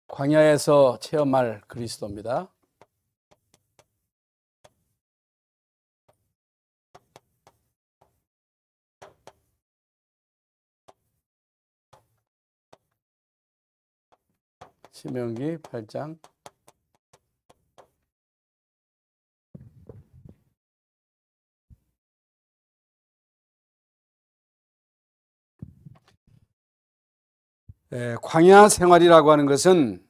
광야에서 체험할 그리스도입니다. 신명기 8장. 광야 생활이라고 하는 것은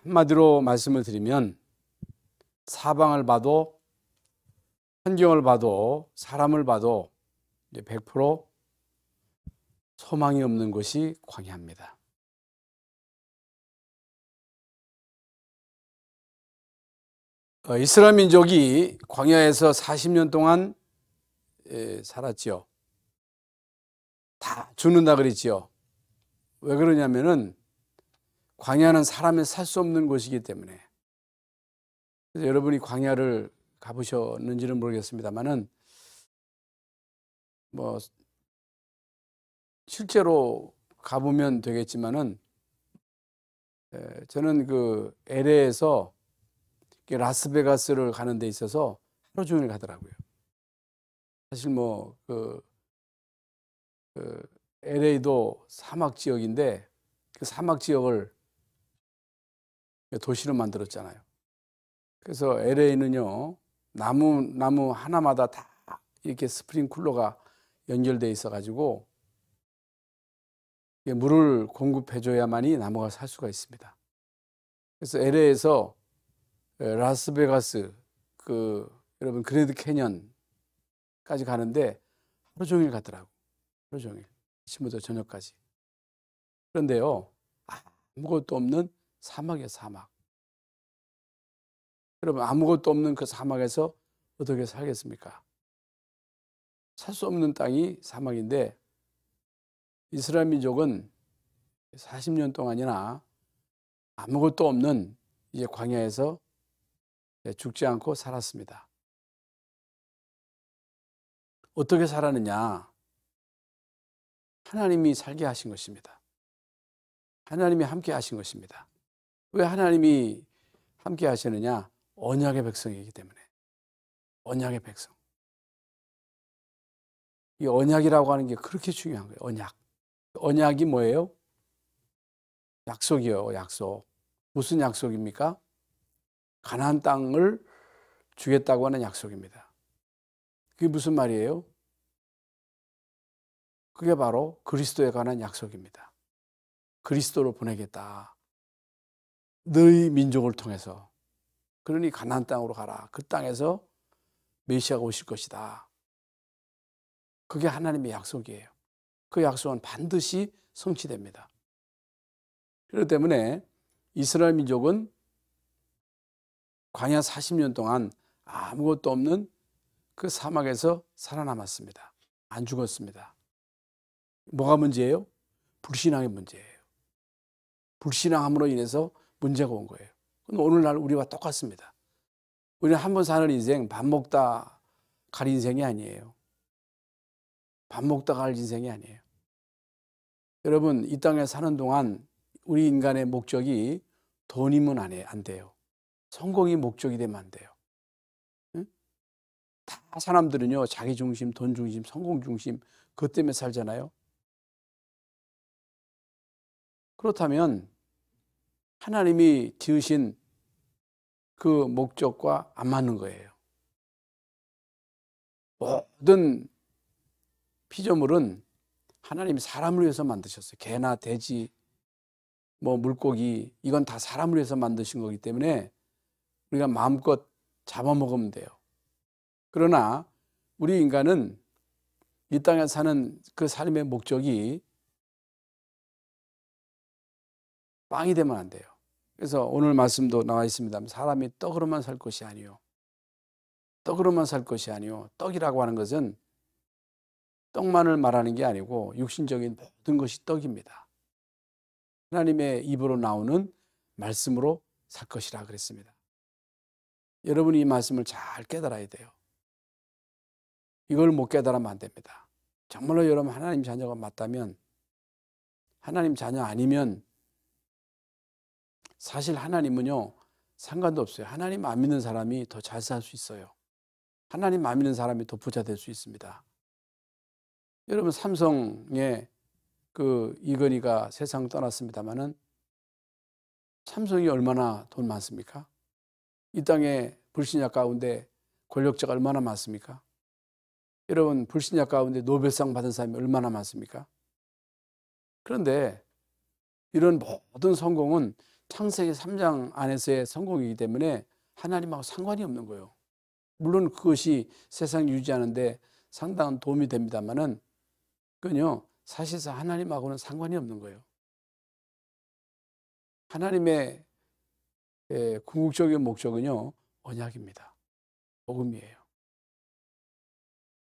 한마디로 말씀을 드리면 사방을 봐도, 환경을 봐도, 사람을 봐도 100% 소망이 없는 것이 광야입니다. 이스라엘 민족이 광야에서 40년 동안 살았지요. 다 죽는다 그랬지요. 왜 그러냐면은 광야는 사람이 살 수 없는 곳이기 때문에. 그래서 여러분이 광야를 가보셨는지는 모르겠습니다만은 뭐 실제로 가보면 되겠지만은 저는 그 LA에서 라스베가스를 가는 데 있어서 하루 종일 가더라고요. 사실 뭐 LA도 사막 지역인데 그 사막 지역을 도시로 만들었잖아요. 그래서 LA는요, 나무 하나마다 다 이렇게 스프링쿨러가 연결되어 있어가지고 물을 공급해줘야만이 나무가 살 수가 있습니다. 그래서 LA에서 라스베가스, 여러분 그랜드 캐년까지 가는데 하루 종일 가더라고. 하루 종일. 아침부터 저녁까지. 그런데요, 아무것도 없는 사막이에요, 사막. 여러분, 아무것도 없는 그 사막에서 어떻게 살겠습니까? 살 수 없는 땅이 사막인데, 이스라엘 민족은 40년 동안이나 아무것도 없는 이제 광야에서 죽지 않고 살았습니다. 어떻게 살았느냐? 하나님이 살게 하신 것입니다. 하나님이 함께 하신 것입니다. 왜 하나님이 함께 하시느냐? 언약의 백성이기 때문에. 언약의 백성. 이 언약이라고 하는 게 그렇게 중요한 거예요. 언약. 언약이 뭐예요? 약속이요, 약속. 무슨 약속입니까? 가나안 땅을 주겠다고 하는 약속입니다. 그게 무슨 말이에요? 그게 바로 그리스도에 관한 약속입니다. 그리스도로 보내겠다. 너희 민족을 통해서. 그러니 가나안 땅으로 가라. 그 땅에서 메시아가 오실 것이다. 그게 하나님의 약속이에요. 그 약속은 반드시 성취됩니다. 그렇기 때문에 이스라엘 민족은 광야 40년 동안 아무것도 없는 그 사막에서 살아남았습니다. 안 죽었습니다. 뭐가 문제예요? 불신앙의 문제예요. 불신앙함으로 인해서 문제가 온 거예요. 오늘날 우리와 똑같습니다. 우리는 한 번 사는 인생 밥 먹다 갈 인생이 아니에요. 밥 먹다 갈 인생이 아니에요. 여러분, 이 땅에 사는 동안 우리 인간의 목적이 돈이면 안 돼요. 성공이 목적이 되면 안 돼요. 응? 다 사람들은요, 자기 중심, 돈 중심, 성공 중심, 그것 때문에 살잖아요. 그렇다면 하나님이 지으신 그 목적과 안 맞는 거예요. 모든 피조물은 하나님이 사람을 위해서 만드셨어요. 개나 돼지, 뭐 물고기, 이건 다 사람을 위해서 만드신 거기 때문에 우리가 마음껏 잡아먹으면 돼요. 그러나 우리 인간은 이 땅에 사는 그 삶의 목적이 빵이 되면 안 돼요. 그래서 오늘 말씀도 나와 있습니다. 사람이 떡으로만 살 것이 아니요. 떡으로만 살 것이 아니요. 떡이라고 하는 것은 떡만을 말하는 게 아니고 육신적인 모든 것이 떡입니다. 하나님의 입으로 나오는 말씀으로 살 것이라 그랬습니다. 여러분이 이 말씀을 잘 깨달아야 돼요. 이걸 못 깨달으면 안 됩니다. 정말로 여러분 하나님 자녀가 맞다면 하나님 자녀 아니면 사실 하나님은요, 상관도 없어요. 하나님 안 믿는 사람이 더 잘 살 수 있어요. 하나님 안 믿는 사람이 더 부자 될 수 있습니다. 여러분, 삼성의 그 이건희가 세상 떠났습니다마는 삼성이 얼마나 돈 많습니까? 이 땅에 불신자 가운데 권력자가 얼마나 많습니까? 여러분, 불신자 가운데 노벨상 받은 사람이 얼마나 많습니까? 그런데 이런 모든 성공은 창세기 3장 안에서의 성공이기 때문에 하나님하고 상관이 없는 거예요. 물론 그것이 세상 유지하는데 상당한 도움이 됩니다만은 그건요, 사실상 하나님하고는 상관이 없는 거예요. 하나님의 궁극적인 목적은요, 언약입니다. 복음이에요.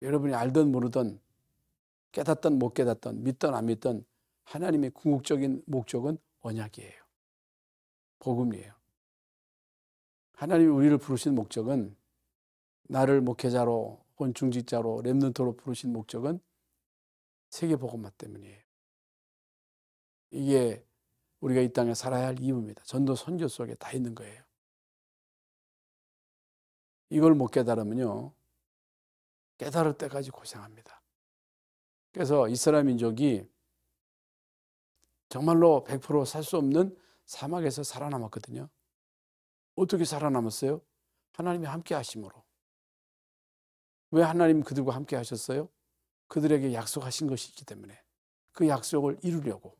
여러분이 알든 모르든 깨닫든 못 깨닫든 믿든 안 믿든 하나님의 궁극적인 목적은 언약이에요. 복음이에요. 하나님이 우리를 부르신 목적은, 나를 목회자로 혹은 중직자로 렘넌트로 부르신 목적은 세계복음화 때문이에요. 이게 우리가 이 땅에 살아야 할 이유입니다. 전도 선교 속에 다 있는 거예요. 이걸 못 깨달으면요, 깨달을 때까지 고생합니다. 그래서 이스라엘 민족이 정말로 100% 살 수 없는 사막에서 살아남았거든요. 어떻게 살아남았어요? 하나님이 함께 하심으로. 왜 하나님 그들과 함께 하셨어요? 그들에게 약속하신 것이 있기 때문에. 그 약속을 이루려고.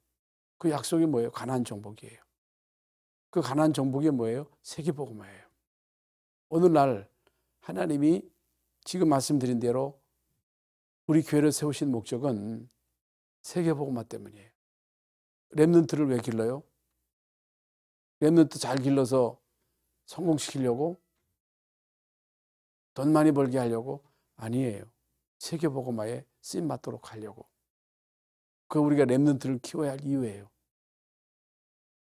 그 약속이 뭐예요? 가나안 정복이에요. 그 가나안 정복이 뭐예요? 세계복음화예요. 오늘날 하나님이 지금 말씀드린 대로 우리 교회를 세우신 목적은 세계복음화 때문이에요. 렘넌트를 왜 길러요? 렘넌트 잘 길러서 성공시키려고? 돈 많이 벌게 하려고? 아니에요. 세계복음화에 쓰임받도록 하려고. 그 우리가 렘넌트를 키워야 할 이유예요.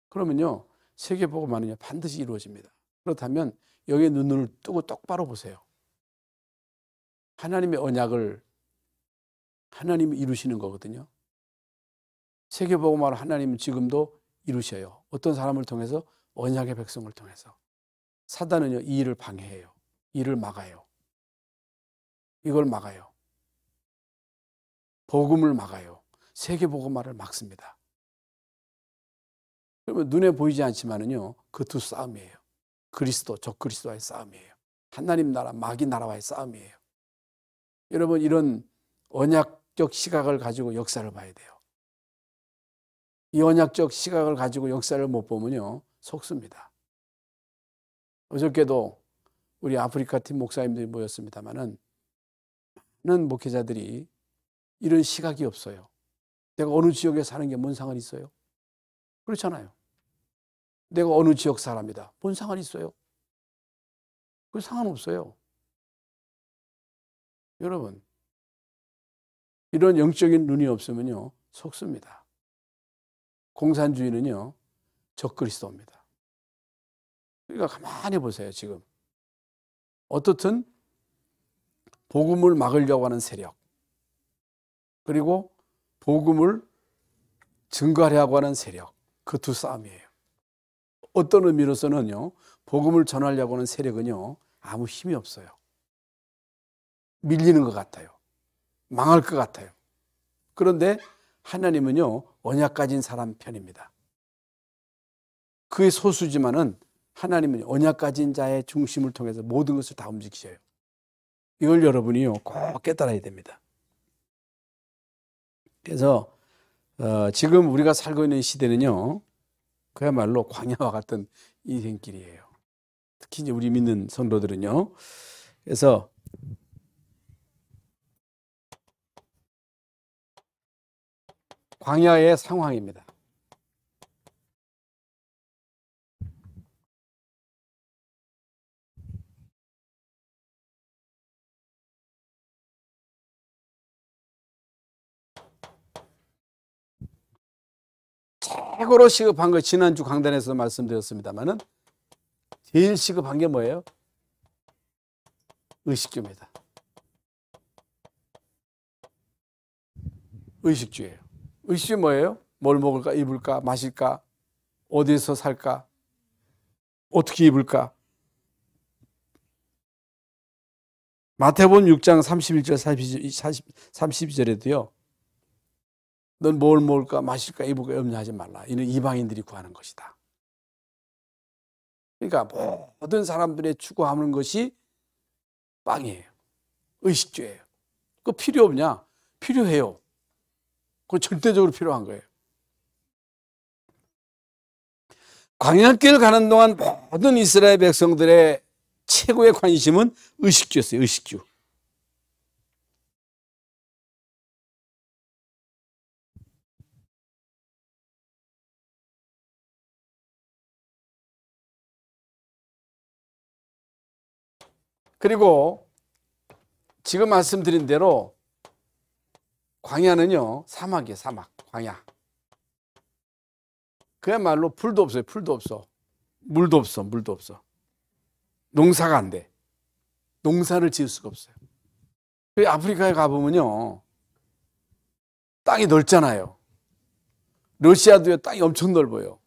그러면요, 세계복음화는요, 반드시 이루어집니다. 그렇다면 여기에 눈을 뜨고 똑바로 보세요. 하나님의 언약을 하나님이 이루시는 거거든요. 세계복음화를 하나님은 지금도 이루셔요. 어떤 사람을 통해서? 언약의 백성을 통해서. 사단은요, 이 일을 방해해요. 이 일을 막아요. 이걸 막아요. 복음을 막아요. 세계복음화를 막습니다. 그러면 눈에 보이지 않지만은요, 그 두 싸움이에요. 그리스도, 적그리스도와의 싸움이에요. 하나님 나라, 마귀 나라와의 싸움이에요. 여러분, 이런 언약적 시각을 가지고 역사를 봐야 돼요. 이 언약적 시각을 가지고 역사를 못 보면요, 속습니다. 어저께도 우리 아프리카 팀 목사님들이 모였습니다만은 많은 목회자들이 이런 시각이 없어요. 내가 어느 지역에 사는 게 뭔 상관이 있어요? 그렇잖아요. 내가 어느 지역 사람이다. 뭔 상관이 있어요? 그 상관없어요. 여러분, 이런 영적인 눈이 없으면요, 속습니다. 공산주의는요, 적그리스도입니다. 그러니까 가만히 보세요, 지금. 어떻든 복음을 막으려고 하는 세력, 그리고 복음을 증거하려고 하는 세력, 그 두 싸움이에요. 어떤 의미로서는요, 복음을 전하려고 하는 세력은요, 아무 힘이 없어요. 밀리는 것 같아요. 망할 것 같아요. 그런데 하나님은요, 언약 가진 사람 편입니다. 그의 소수지만은 하나님은 언약 가진 자의 중심을 통해서 모든 것을 다 움직이셔요. 이걸 여러분이요, 꼭 깨달아야 됩니다. 그래서 지금 우리가 살고 있는 시대는요, 그야말로 광야와 같은 인생길이에요. 특히 이제 우리 믿는 성도들은요. 그래서 광야의 상황입니다. 최고로 시급한 거 지난주 강단에서 말씀드렸습니다만은 제일 시급한 게 뭐예요? 의식주입니다. 의식주예요. 의식주 뭐예요? 뭘 먹을까, 입을까, 마실까, 어디에서 살까, 어떻게 입을까. 마태복음 6장 31절 32절에도요. 넌 뭘 먹을까, 마실까, 입을까 염려하지 말라. 이는 이방인들이 구하는 것이다. 그러니까 모든 사람들의 추구하는 것이 빵이에요. 의식주예요. 그거 필요 없냐? 필요해요. 그거 절대적으로 필요한 거예요. 광야길 가는 동안 모든 이스라엘 백성들의 최고의 관심은 의식주였어요. 의식주. 그리고 지금 말씀드린 대로 광야는요, 사막이에요. 사막, 광야. 그야말로 풀도 없어요. 풀도 없어. 물도 없어. 물도 없어. 농사가 안 돼. 농사를 지을 수가 없어요. 아프리카에 가보면요, 땅이 넓잖아요. 러시아도요, 땅이 엄청 넓어요.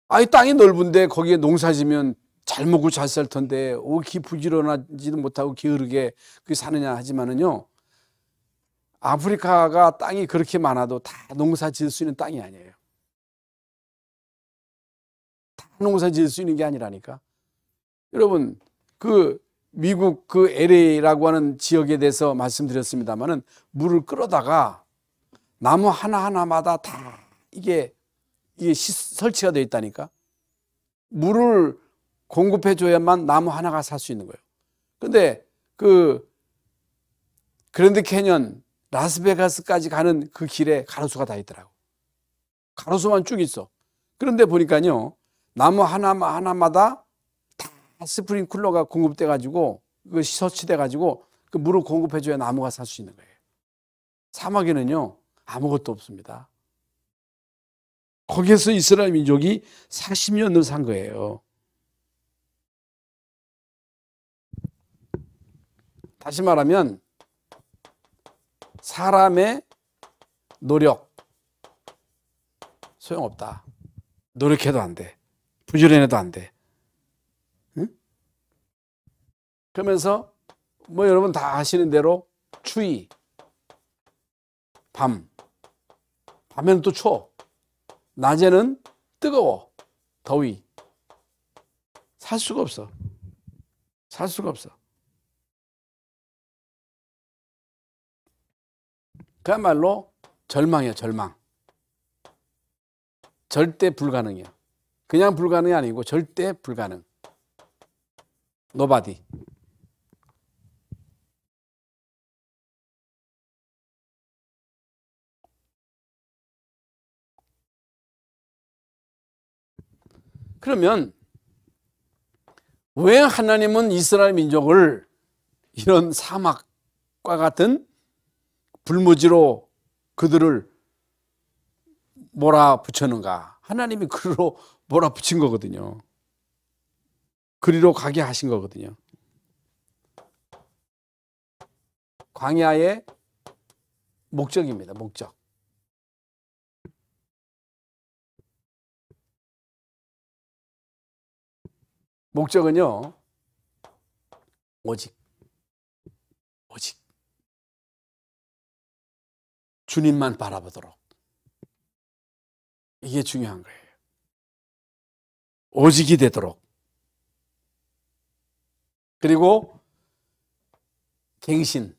아이, 땅이 넓은데 거기에 농사 지면 잘 먹고 잘 살 텐데 어떻게 부지런하지도 못하고 게으르게 그게 사느냐 하지만은요, 아프리카가 땅이 그렇게 많아도 다 농사 지을 수 있는 땅이 아니에요. 다 농사 지을 수 있는 게 아니라니까. 여러분, 그 미국 그 LA라고 하는 지역에 대해서 말씀드렸습니다만은 물을 끌어다가 나무 하나하나마다 다 이게 설치가 되어 있다니까. 물을 공급해 줘야만 나무 하나가 살 수 있는 거예요. 근데 그 그랜드 캐년 라스베가스까지 가는 그 길에 가로수가 다 있더라고. 가로수만 쭉 있어. 그런데 보니까요, 나무 하나마다 다 스프링클러가 공급돼 가지고 그 설치돼 가지고 그 물을 공급해 줘야 나무가 살 수 있는 거예요. 사막에는요, 아무것도 없습니다. 거기에서 이스라엘 민족이 40년을 산 거예요. 다시 말하면 사람의 노력 소용없다. 노력해도 안 돼. 부지런해도 안 돼. 응? 그러면서 뭐 여러분 다 아시는 대로 추위, 밤에는 또 추워, 낮에는 뜨거워, 더위. 살 수가 없어. 살 수가 없어. 그야말로 절망이야, 절망. 절대 불가능이야. 그냥 불가능이 아니고 절대 불가능. Nobody. 그러면 왜 하나님은 이스라엘 민족을 이런 사막과 같은 불모지로 그들을 몰아붙였는가? 하나님이 그리로 몰아붙인 거거든요. 그리로 가게 하신 거거든요. 광야의 목적입니다. 목적. 목적은요, 오직 주님만 바라보도록. 이게 중요한 거예요. 오직이 되도록. 그리고 갱신.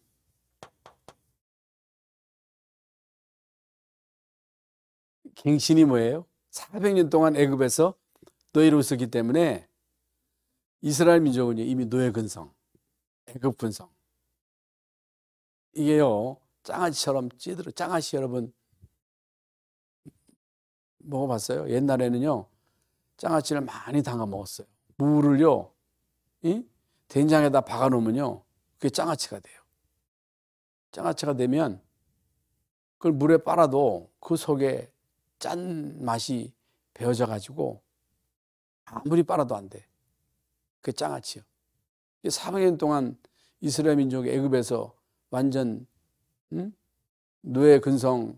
갱신이 뭐예요? 400년 동안 애굽에서 노예로 있었기 때문에 이스라엘 민족은 이미 노예 근성, 애굽 근성. 이게요, 장아찌처럼 찌들어. 장아찌 여러분 먹어봤어요? 옛날에는요, 장아찌를 많이 담가 먹었어요. 무를요, 된장에다 박아 놓으면요, 그게 장아찌가 돼요. 장아찌가 되면 그걸 물에 빨아도 그 속에 짠 맛이 배어져 가지고 아무리 빨아도 안 돼. 그게 장아찌요. 400년 동안 이스라엘 민족이 애굽에서 완전 노예 근성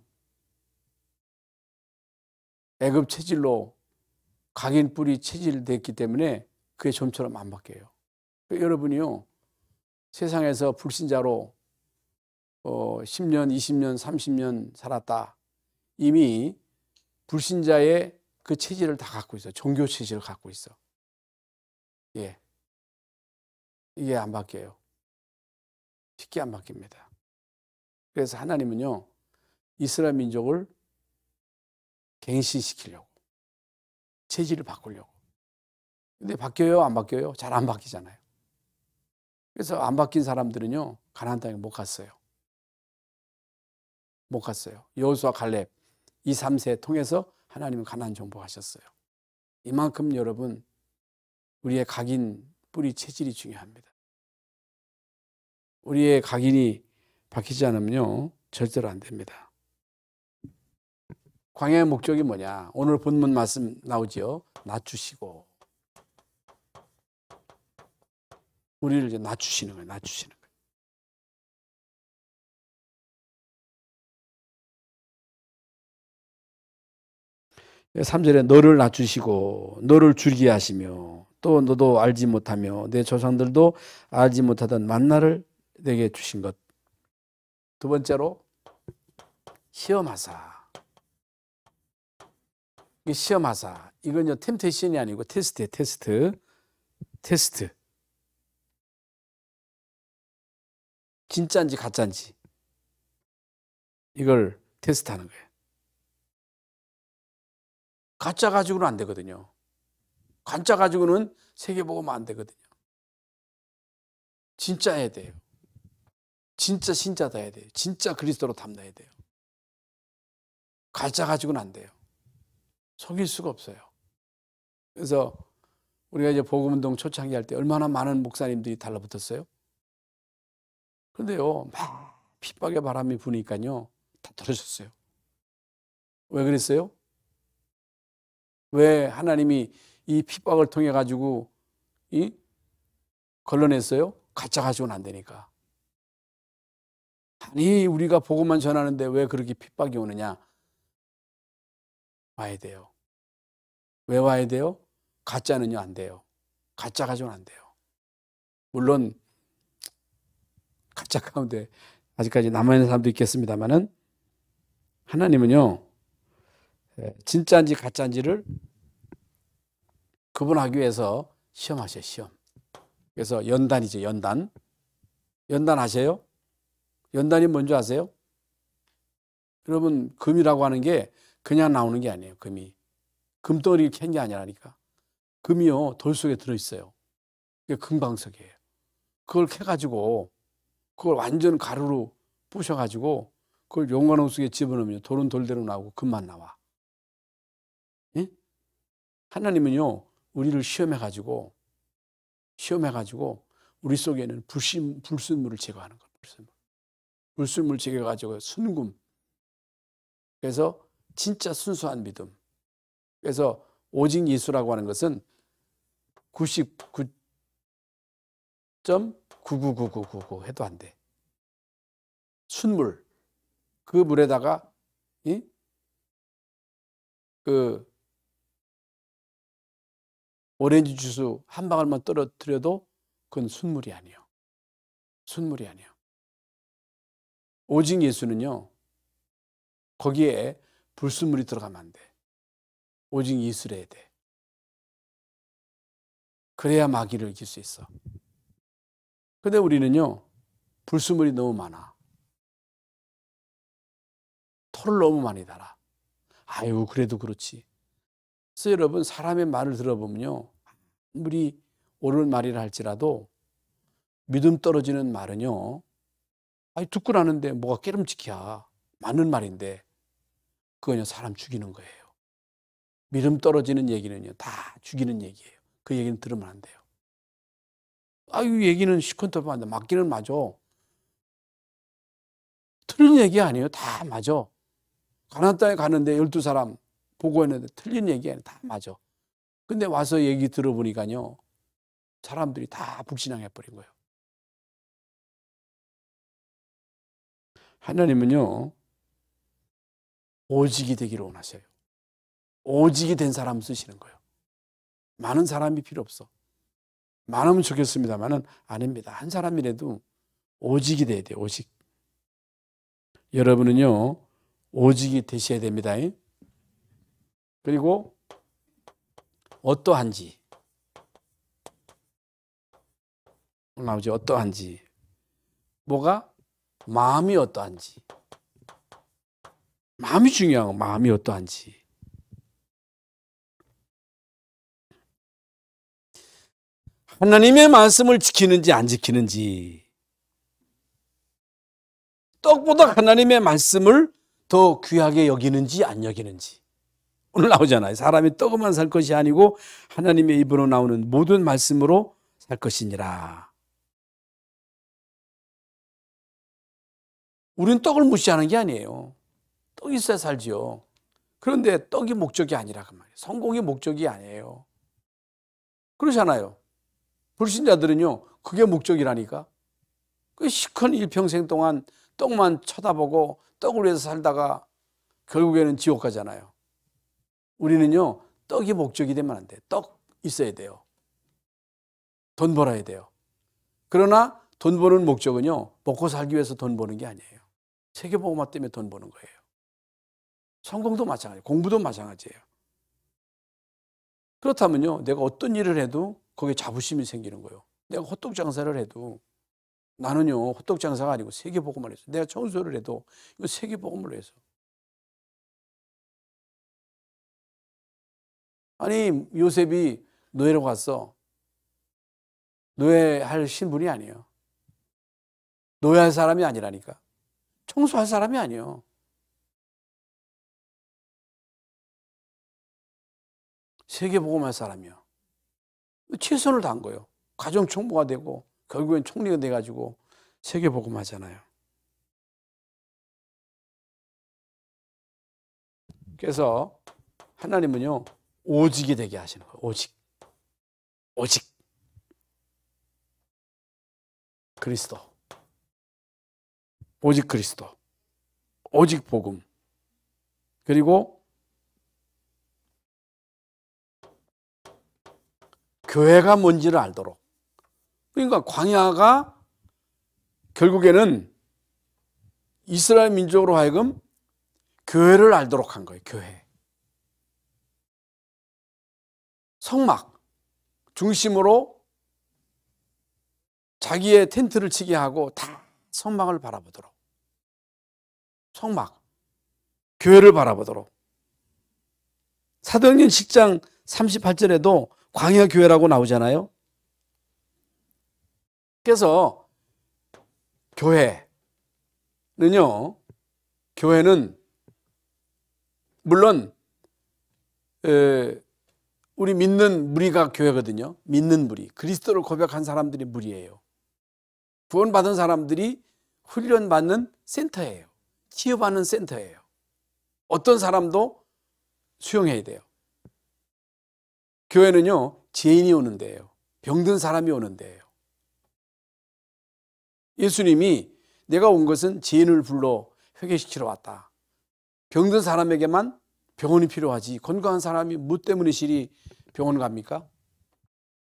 애굽 체질로 각인 뿔이 체질됐기 때문에 그게 좀처럼 안 바뀌어요. 여러분이요, 세상에서 불신자로 10년, 20년, 30년 살았다. 이미 불신자의 그 체질을 다 갖고 있어. 종교 체질을 갖고 있어. 예. 이게 안 바뀌어요. 쉽게 안 바뀝니다. 그래서 하나님은요, 이스라엘 민족을 갱신시키려고, 체질을 바꾸려고. 근데 바뀌어요? 안 바뀌어요? 잘 안 바뀌잖아요. 그래서 안 바뀐 사람들은요, 가나안 땅에 못 갔어요. 못 갔어요. 여호수아 갈렙 2, 3세 통해서 하나님은 가나안 정복하셨어요. 이만큼 여러분, 우리의 각인 뿌리 체질이 중요합니다. 우리의 각인이 바뀌지 않으면요, 절대로 안 됩니다. 광야의 목적이 뭐냐? 오늘 본문 말씀 나오지요. 낮추시고. 우리를 이제 낮추시는 거예요. 낮추시는 거예요. 3절에 너를 낮추시고 너를 줄게 하시며 또 너도 알지 못하며 내 조상들도 알지 못하던 만나를 내게 주신 것. 두 번째로 시험하사. 이 시험하사. 이건 템테이션이 아니고 테스트예요. 테스트. 진짜인지 가짜인지 이걸 테스트하는 거예요. 가짜 가지고는 안 되거든요. 가짜 가지고는 세계 보고만 안 되거든요. 진짜 해야 돼요. 진짜 신자다 해야 돼요. 진짜 그리스도로 담나야 돼요. 가짜 가지고는 안 돼요. 속일 수가 없어요. 그래서 우리가 이제 복음운동 초창기 할 때 얼마나 많은 목사님들이 달라붙었어요. 그런데요, 막 핍박의 바람이 부니까요, 다 떨어졌어요. 왜 그랬어요? 왜 하나님이 이 핍박을 통해 가지고 걸러냈어요? 가짜 가지고는 안 되니까. 아니, 우리가 복음만 전하는데 왜 그렇게 핍박이 오느냐? 와야 돼요. 왜 와야 돼요? 가짜는요, 안 돼요. 가짜 가지고는 안 돼요. 물론 가짜 가운데 아직까지 남아있는 사람도 있겠습니다만은 하나님은요, 진짜인지 가짜인지를 구분하기 위해서 시험하셔요, 시험. 그래서 연단이죠, 연단. 연단 아세요? 연단이 뭔지 아세요? 여러분, 금이라고 하는 게 그냥 나오는 게 아니에요, 금이. 금덩어리 캔 게 아니라니까. 금이요, 돌 속에 들어있어요. 그게 금광석이에요. 그걸 캐가지고, 그걸 완전 가루로 부셔가지고, 그걸 용광로 속에 집어넣으면 돌은 돌대로 나오고 금만 나와. 예? 하나님은요, 우리를 시험해가지고 우리 속에는 불순물을 제거하는 거예요. 불순물 제거해가지고 순금. 그래서 진짜 순수한 믿음. 그래서 오직 예수라고 하는 것은 99.99999 해도 안 돼. 순물. 그 물에다가 그 오렌지 주스 한 방울만 떨어뜨려도 그건 순물이 아니에요. 순물이 아니에요. 오직 예수는요, 거기에 불순물이 들어가면 안 돼. 오직 예수를 해야 돼. 그래야 마귀를 이길 수 있어. 근데 우리는요, 불순물이 너무 많아. 토를 너무 많이 달아. 아유, 그래도 그렇지. 그래서 여러분, 사람의 말을 들어보면요, 아무리 옳은 말이라 할지라도 믿음 떨어지는 말은요, 아니, 듣고 나는데 뭐가 깨름직이야. 맞는 말인데, 그건요, 사람 죽이는 거예요. 믿음 떨어지는 얘기는요, 다 죽이는 얘기예요. 그 얘기는 들으면 안 돼요. 아유, 얘기는 시컨터로 한다. 맞기는 맞아. 틀린 얘기 아니에요. 다 맞아. 가나안 땅에 가는데 12사람 보고했는데 틀린 얘기 아니에요. 다 맞아. 근데 와서 얘기 들어보니까요, 사람들이 다 불신앙해버린 거예요. 하나님은요, 오직이 되기를 원하셔요. 오직이 된 사람 쓰시는 거예요. 많은 사람이 필요 없어. 많으면 좋겠습니다만은 아닙니다. 한 사람이라도 오직이 돼야 돼요. 오직. 여러분은요, 오직이 되셔야 됩니다. 그리고 어떠한지. 나오죠. 어떠한지. 뭐가? 마음이 어떠한지. 마음이 중요한 거. 마음이 어떠한지. 하나님의 말씀을 지키는지 안 지키는지. 떡보다 하나님의 말씀을 더 귀하게 여기는지 안 여기는지. 오늘 나오잖아요. 사람이 떡으로만 살 것이 아니고 하나님의 입으로 나오는 모든 말씀으로 살 것이니라. 우리는 떡을 무시하는 게 아니에요. 떡이 있어야 살지요. 그런데 떡이 목적이 아니라 그 말이에요. 성공이 목적이 아니에요. 그러잖아요. 불신자들은요, 그게 목적이라니까. 그 시큰 일평생 동안 떡만 쳐다보고 떡을 위해서 살다가 결국에는 지옥 가잖아요. 우리는요, 떡이 목적이 되면 안 돼. 떡 있어야 돼요. 돈 벌어야 돼요. 그러나 돈 버는 목적은요, 먹고 살기 위해서 돈 버는 게 아니에요. 세계복음화 때문에 돈 버는 거예요. 성공도 마찬가지예요. 공부도 마찬가지예요. 그렇다면요, 내가 어떤 일을 해도 거기에 자부심이 생기는 거예요. 내가 호떡 장사를 해도 나는요, 호떡 장사가 아니고 세계복음을 해서, 내가 청소를 해도 이거 세계복음을 해서. 아니, 요셉이 노예로 갔어. 노예할 신분이 아니에요. 노예할 사람이 아니라니까. 청소할 사람이 아니에요. 세계복음할 사람이요. 최선을 다한 거예요. 가정총무가 되고 결국엔 총리가 돼가지고 세계복음하잖아요. 그래서 하나님은요, 오직이 되게 하시는 거예요. 오직. 오직. 그리스도. 오직 그리스도. 오직 복음. 그리고 교회가 뭔지를 알도록. 그러니까 광야가 결국에는 이스라엘 민족으로 하여금 교회를 알도록 한 거예요. 교회. 성막 중심으로 자기의 텐트를 치게 하고 다 성막을 바라보도록. 성막. 교회를 바라보도록. 사도행전 10장 38절에도 광야 교회라고 나오잖아요. 그래서 교회는 물론 우리 믿는 무리가 교회거든요. 믿는 무리, 그리스도를 고백한 사람들이 무리예요. 구원받은 사람들이 훈련받는 센터예요. 치유받는 센터예요. 어떤 사람도 수용해야 돼요. 교회는요, 죄인이 오는 데예요. 병든 사람이 오는 데예요. 예수님이 내가 온 것은 죄인을 불러 회개시키러 왔다. 병든 사람에게만 병원이 필요하지 건강한 사람이 뭐 때문에 실이 병원 갑니까?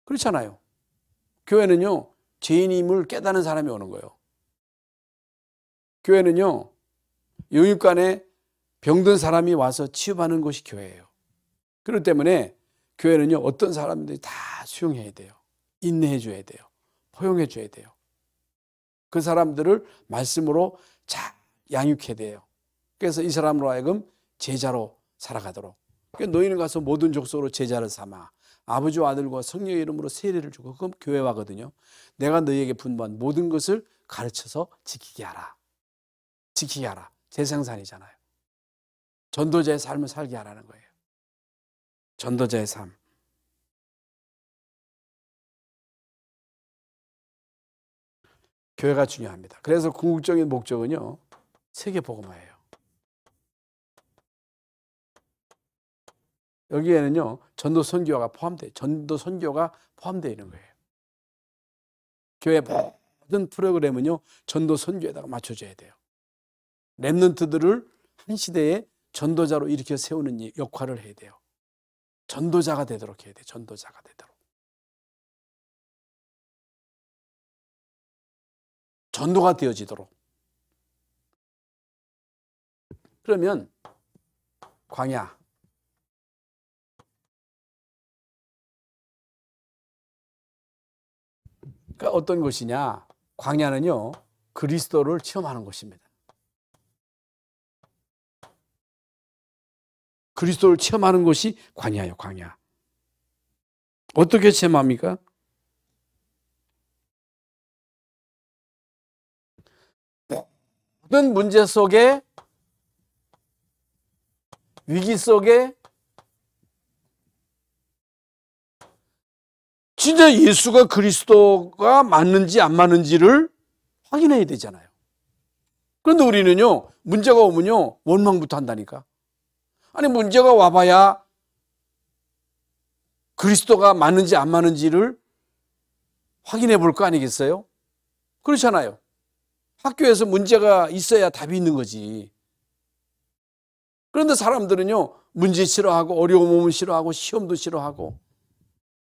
그렇잖아요. 교회는요, 죄인임을 깨닫는 사람이 오는 거예요. 교회는요, 영육간에 병든 사람이 와서 치유받는 것이 교회예요. 그렇기 때문에 교회는요, 어떤 사람들이 다 수용해야 돼요. 인내해 줘야 돼요. 포용해 줘야 돼요. 그 사람들을 말씀으로 잘 양육해야 돼요. 그래서 이 사람으로 하여금 제자로 살아가도록. 그러니까 너희는 가서 모든 족속으로 제자를 삼아 아버지와 아들과 성령의 이름으로 세례를 주고, 그건 교회화거든요. 내가 너희에게 분부한 모든 것을 가르쳐서 지키게 하라. 지키게 하라. 재생산이잖아요. 전도자의 삶을 살게 하라는 거예요. 전도자의 삶. 교회가 중요합니다. 그래서 궁극적인 목적은요, 세계복음화예요. 여기에는요, 전도 선교가 포함되어 있는 거예요. 교회 모든 프로그램은요, 전도 선교에다가 맞춰줘야 돼요. 렘넌트들을 한 시대에 전도자로 일으켜 세우는 역할을 해야 돼요. 전도자가 되도록 해야 돼. 전도자가 되도록. 전도가 되어지도록. 그러면 광야. 그러니까 어떤 곳이냐? 광야는요, 그리스도를 체험하는 곳입니다. 그리스도를 체험하는 곳이 광야예요, 광야. 어떻게 체험합니까? 모든 문제 속에, 위기 속에 진짜 예수가 그리스도가 맞는지 안 맞는지를 확인해야 되잖아요. 그런데 우리는요, 문제가 오면요, 원망부터 한다니까. 아니, 문제가 와봐야 그리스도가 맞는지 안 맞는지를 확인해 볼 거 아니겠어요? 그렇잖아요. 학교에서 문제가 있어야 답이 있는 거지. 그런데 사람들은요, 문제 싫어하고 어려움 오면 싫어하고 시험도 싫어하고.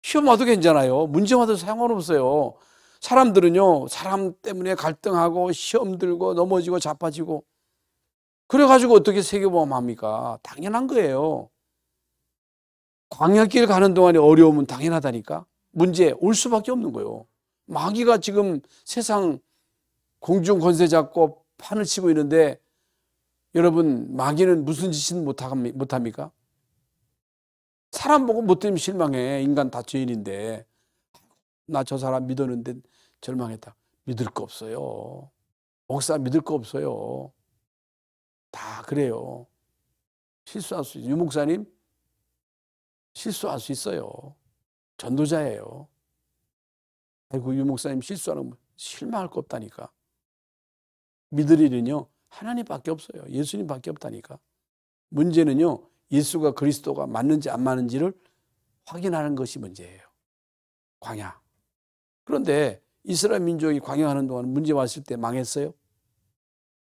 시험 와도 괜찮아요. 문제 와도 상관없어요. 사람들은요, 사람 때문에 갈등하고 시험 들고 넘어지고 자빠지고. 그래가지고 어떻게 세계보험 합니까? 당연한 거예요. 광야길 가는 동안에 어려움은 당연하다니까. 문제 올 수밖에 없는 거예요. 마귀가 지금 세상 공중 권세 잡고 판을 치고 있는데, 여러분, 마귀는 무슨 짓은 못합니까? 사람 보고 못 되면 실망해. 인간 다 죄인인데. 나 저 사람 믿었는데 절망했다. 믿을 거 없어요. 목사 믿을 거 없어요. 다 그래요. 실수할 수 있어요. 유 목사님 실수할 수 있어요. 전도자예요. 아이고, 유 목사님 실수하는 거 실망할 거 없다니까. 믿을 일은요, 하나님밖에 없어요. 예수님밖에 없다니까. 문제는요, 예수가 그리스도가 맞는지 안 맞는지를 확인하는 것이 문제예요. 광야. 그런데 이스라엘 민족이 광야하는 동안 문제 왔을 때 망했어요?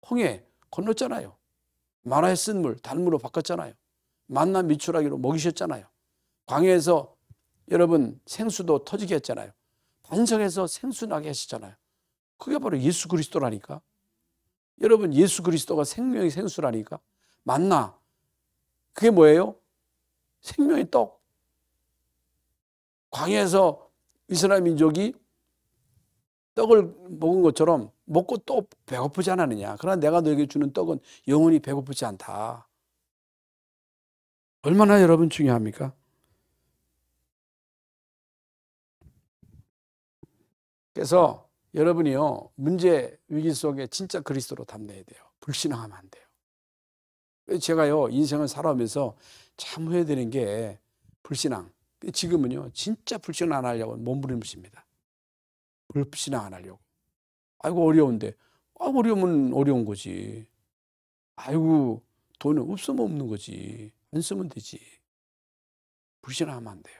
홍해 건넜잖아요. 마라에 쓴 물 단물로 바꿨잖아요. 만나 미추라기로 먹이셨잖아요. 광야에서 여러분 생수도 터지게 했잖아요. 반석에서 생수 나게 하시잖아요. 그게 바로 예수 그리스도라니까. 여러분, 예수 그리스도가 생명의 생수라니까. 만나, 그게 뭐예요? 생명의 떡. 광야에서 이스라엘 민족이 떡을 먹은 것처럼 먹고 또 배고프지 않았느냐. 그러나 내가 너에게 주는 떡은 영원히 배고프지 않다. 얼마나 여러분 중요합니까? 그래서 여러분이요, 문제 위기 속에 진짜 그리스도로 담내야 돼요. 불신앙하면 안 돼요. 제가요, 인생을 살아오면서 참 후회되는 게 불신앙. 지금은요, 진짜 불신앙 안 하려고 몸부림칩니다. 불신앙 안 하려고. 아이고, 어려운데. 아이고, 어려우면 어려운 거지. 아이고, 돈은 없으면 없는 거지. 안 쓰면 되지. 불신앙하면 안 돼요.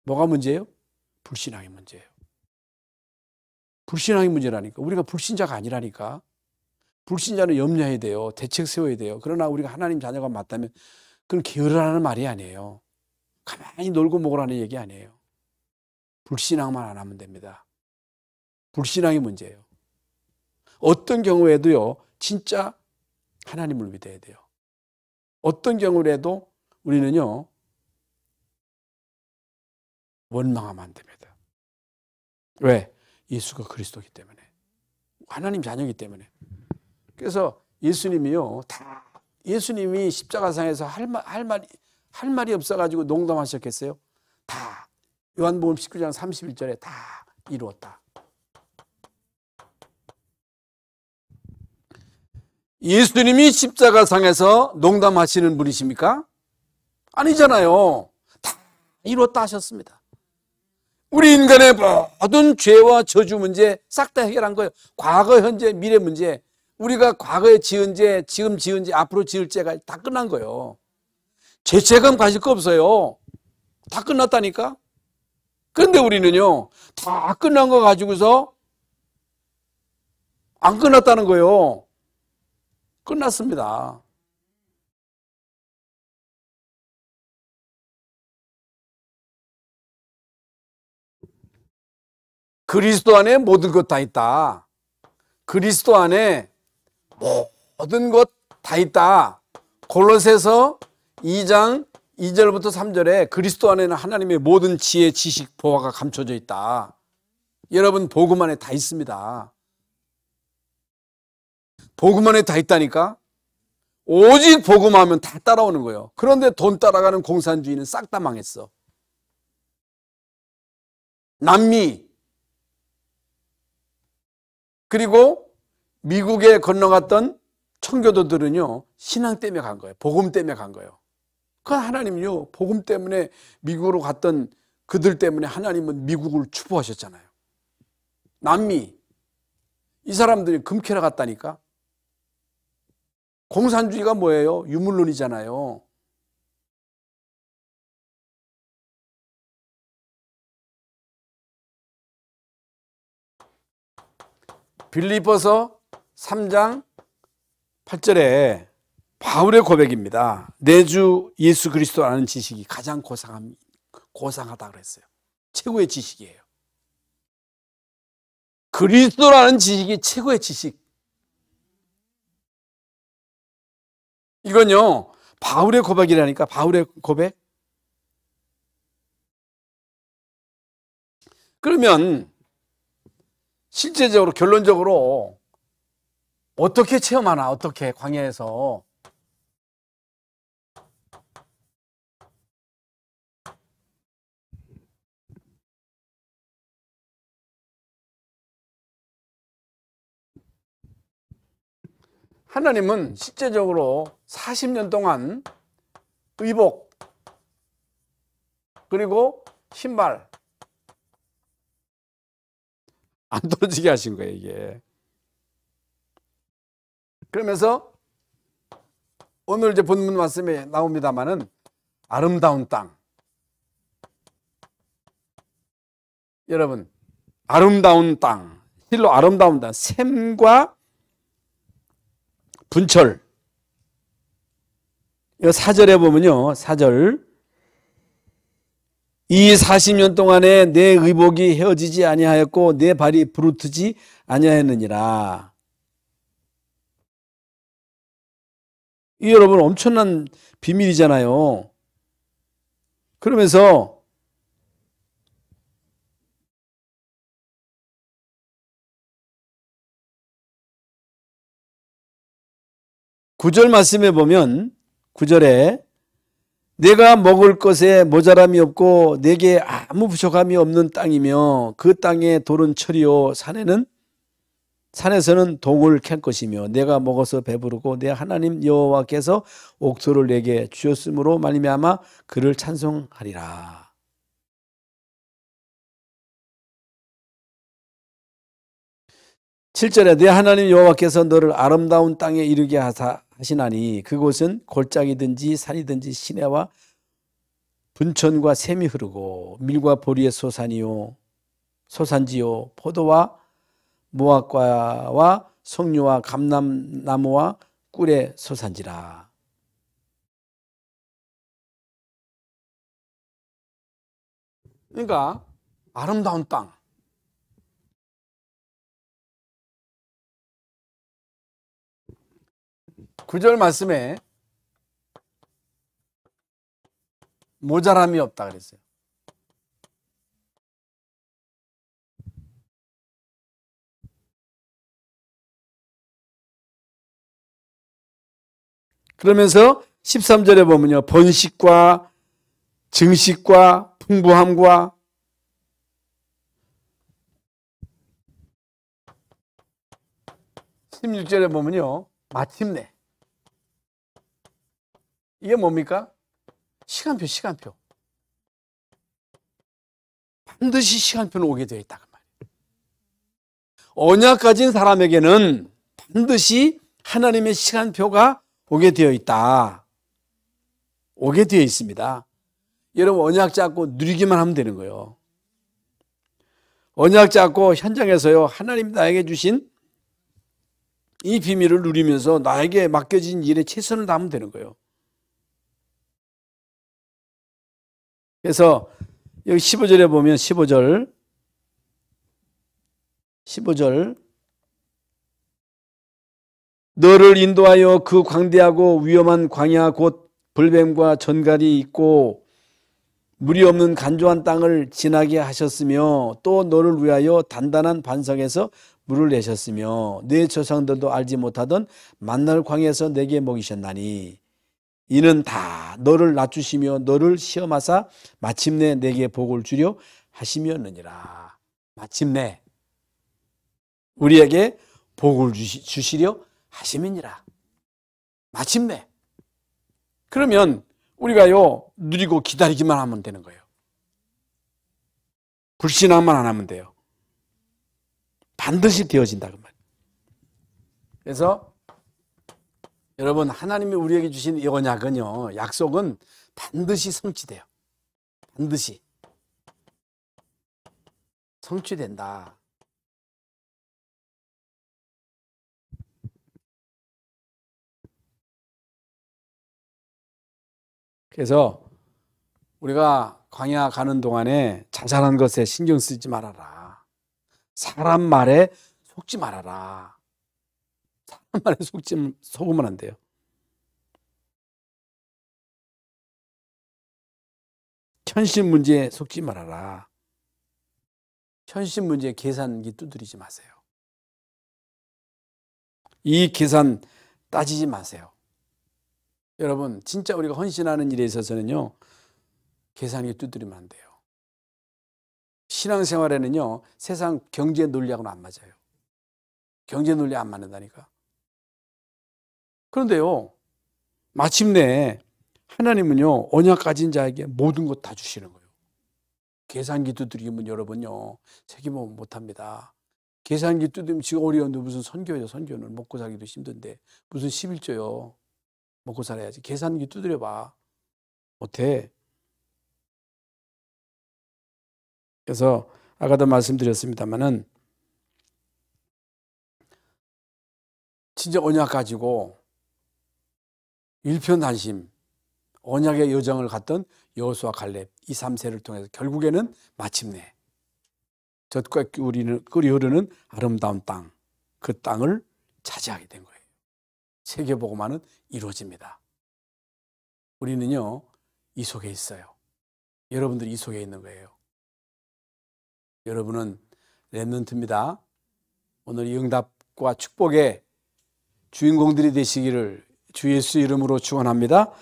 뭐가 문제예요? 불신앙이 문제예요. 불신앙이 문제라니까. 우리가 불신자가 아니라니까. 불신자는 염려해야 돼요. 대책 세워야 돼요. 그러나 우리가 하나님 자녀가 맞다면 그건 게으르라는 말이 아니에요. 가만히 놀고 먹으라는 얘기 아니에요. 불신앙만 안 하면 됩니다. 불신앙이 문제예요. 어떤 경우에도요, 진짜 하나님을 믿어야 돼요. 어떤 경우라도 우리는요, 원망하면 안 됩니다. 왜? 예수가 그리스도이기 때문에. 하나님 자녀이기 때문에. 그래서 예수님이요, 예수님이 십자가상에서 할 말이 없어가지고 농담하셨겠어요? 다. 요한복음 19장 31절에 다 이루었다. 예수님이 십자가상에서 농담하시는 분이십니까? 아니잖아요. 다 이루었다 하셨습니다. 우리 인간의 모든 죄와 저주 문제 싹 다 해결한 거예요. 과거, 현재, 미래 문제. 우리가 과거에 지은 죄, 지금 지은 죄, 앞으로 지을 죄가 다 끝난 거예요. 죄책감 가질 거 없어요. 다 끝났다니까? 그런데 우리는요, 다 끝난 거 가지고서 안 끝났다는 거예요. 끝났습니다. 그리스도 안에 모든 것 다 있다. 그리스도 안에 모든 것 다 있다. 골로새서 2장 2절부터 3절에 그리스도 안에는 하나님의 모든 지혜, 지식, 보화가 감춰져 있다. 여러분, 복음 안에 다 있습니다. 복음 안에 다 있다니까? 오직 복음하면 다 따라오는 거예요. 그런데 돈 따라가는 공산주의는 싹 다 망했어. 남미, 그리고 미국에 건너갔던 청교도들은요, 신앙 때문에 간 거예요. 복음 때문에 간 거예요. 그 하나님은요, 복음 때문에 미국으로 갔던 그들 때문에 하나님은 미국을 축복하셨잖아요. 남미, 이 사람들이 금 캐러 갔다니까? 공산주의가 뭐예요? 유물론이잖아요. 빌립보서 3장 8절에 바울의 고백입니다. 내 주 예수 그리스도 아는 지식이 가장 고상하다 그랬어요. 최고의 지식이에요. 그리스도라는 지식이 최고의 지식. 이건요, 바울의 고백이라니까. 바울의 고백. 그러면 실제적으로 결론적으로 어떻게 체험하나? 어떻게 광야에서? 하나님은 실제적으로 40년 동안 의복 그리고 신발 안 떨어지게 하신 거예요, 이게. 그러면서 오늘 이제 본문 말씀에 나옵니다만은 아름다운 땅. 여러분, 아름다운 땅. 실로 아름다운 땅. 샘과 분철. 이 4절에 보면요. 4절. 이 40년 동안에 내 의복이 헤어지지 아니하였고 내 발이 부르트지 아니하였느니라. 이 여러분 엄청난 비밀이잖아요. 그러면서 구절 말씀에 보면 9절에 내가 먹을 것에 모자람이 없고 내게 아무 부족함이 없는 땅이며 그 땅의 돌은 철이요 산에서는 동을 캘 것이며 내가 먹어서 배부르고 내 하나님 여호와께서 옥토를 내게 주셨으므로 말미암아 그를 찬송하리라. (7절에) 내 하나님 여호와께서 너를 아름다운 땅에 이르게 하시나니 그곳은 골짜기든지 산이든지 시내와 분천과 샘이 흐르고 밀과 보리의 소산지요 포도와 무화과와 석류와 감람나무와 꿀의 소산지라. 그러니까 아름다운 땅. 구절 말씀에 모자람이 없다 그랬어요. 그러면서 13절에 보면요. 번식과 증식과 풍부함과 16절에 보면요. 마침내. 이게 뭡니까? 시간표. 반드시 시간표는 오게 되어 있다. 언약 가진 사람에게는 반드시 하나님의 시간표가 오게 되어 있다. 오게 되어 있습니다. 여러분 언약 잡고 누리기만 하면 되는 거예요. 언약 잡고 현장에서요. 하나님 나에게 주신 이 비밀을 누리면서 나에게 맡겨진 일에 최선을 다하면 되는 거예요. 그래서 여기 15절에 보면 15절 15절. 너를 인도하여 그 광대하고 위험한 광야 곧 불뱀과 전갈이 있고 물이 없는 간조한 땅을 지나게 하셨으며 또 너를 위하여 단단한 반석에서 물을 내셨으며 내 조상들도 알지 못하던 만날 광야에서 내게 먹이셨나니 이는 다 너를 낮추시며 너를 시험하사 마침내 내게 복을 주려 하심이었느니라. 마침내 우리에게 복을 주시려 하심이니라. 마침내. 그러면 우리가요 누리고 기다리기만 하면 되는 거예요. 불신앙만 안 하면 돼요. 반드시 되어진다 그 말이에요. 그래서 여러분 하나님이 우리에게 주신 이 언약은요 약속은 반드시 성취돼요. 반드시 성취된다. 그래서 우리가 광야 가는 동안에 자잘한 것에 신경 쓰지 말아라. 사람 말에 속지 말아라. 사람 말에 속으면 안 돼요. 현실 문제에 속지 말아라. 현실 문제에 계산기 두드리지 마세요. 이 계산 따지지 마세요. 여러분 진짜 우리가 헌신하는 일에 있어서는요 계산기 두드리면 안 돼요. 신앙생활에는요 세상 경제 논리하고는 안 맞아요. 경제 논리 안 맞는다니까. 그런데요 마침내 하나님은요 언약 가진 자에게 모든 것 다 주시는 거예요. 계산기 두드리면 여러분요 책임은 못합니다. 계산기 두드리면 지금 어려운데 무슨 선교예요. 선교는 먹고 살기도 힘든데 무슨 11조요. 먹고 살아야지. 계산기 두드려봐. 못해. 그래서 아까도 말씀드렸습니다마는 진짜 언약 가지고 일편단심 언약의 여정을 갔던 여호수아 갈렙 이 3세를 통해서 결국에는 마침내 젖과 꿀이 흐르는 아름다운 땅, 그 땅을 차지하게 된 거예요. 세계복음화는 이루어집니다. 우리는요 이 속에 있어요. 여러분들이 이 속에 있는 거예요. 여러분은 렘넌트입니다. 오늘 이 응답과 축복의 주인공들이 되시기를 주 예수 이름으로 축원합니다.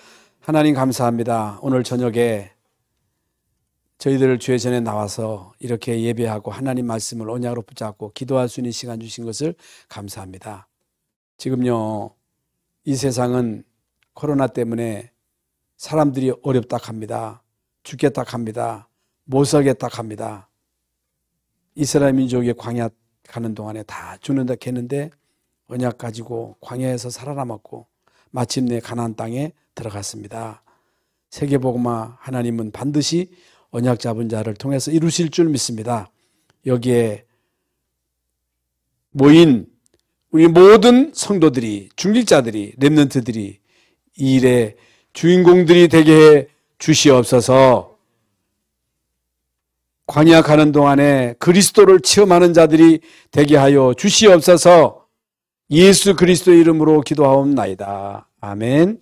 하나님 감사합니다. 오늘 저녁에 저희들 주의 전에 나와서 이렇게 예배하고 하나님 말씀을 언약으로 붙잡고 기도할 수 있는 시간 주신 것을 감사합니다. 지금요 이 세상은 코로나 때문에 사람들이 어렵다 합니다. 죽겠다 합니다. 못 살겠다 합니다. 이스라엘 민족이 광야 가는 동안에 다 죽는다 했는데 언약 가지고 광야에서 살아남았고 마침내 가나안 땅에 들어갔습니다. 세계복음화 하나님은 반드시 언약 잡은 자를 통해서 이루실 줄 믿습니다. 여기에 모인 우리 모든 성도들이 중직자들이 렘넌트들이 이 일의 주인공들이 되게 해 주시옵소서. 광야 가는 동안에 그리스도를 체험하는 자들이 되게 하여 주시옵소서. 예수 그리스도 이름으로 기도하옵나이다. 아멘.